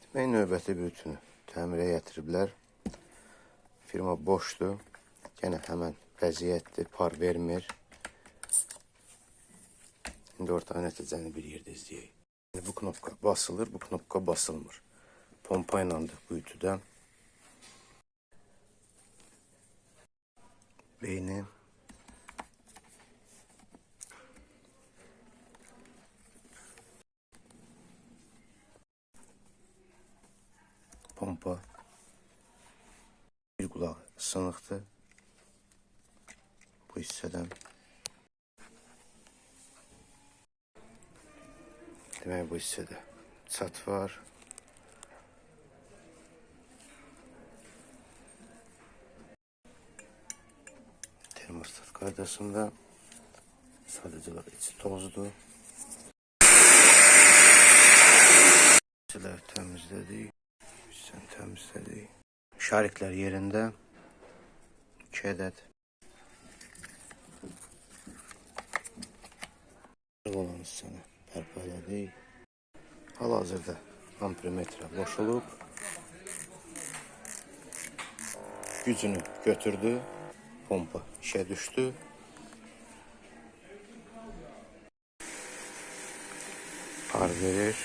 Demək, növbəti bütünü təmirə gətiriblər. Firma boşdur. Yenə həmən vəziyyətdir, par vermir. İndi orta nəticəni bir yerdə izləyək. Bu knopka basılır, bu knopka basılmır. Pompa inandır bu ütüdən. Beyni. Pompa. Bir qulaq sınıqdır. Bu hissədən. Demək, bu hissədə çat var. Termostat qaydasında sadəcə içi tozdur. Hissələri təmizlədik. Hissəni təmizlədik. Şariklər yerində. 2 ədəd. Olan hissəni pərpələdik. Hal-hazırda ampermetrə boşulub. Gücünü götürdü. Pompa işə düşdü. Par verir.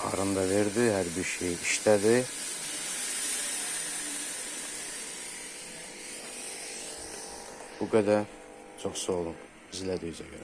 Parını da verdi. Hər bir şey işlədi. Bu qədər. Çox sağ olun izlədiyinizə görə.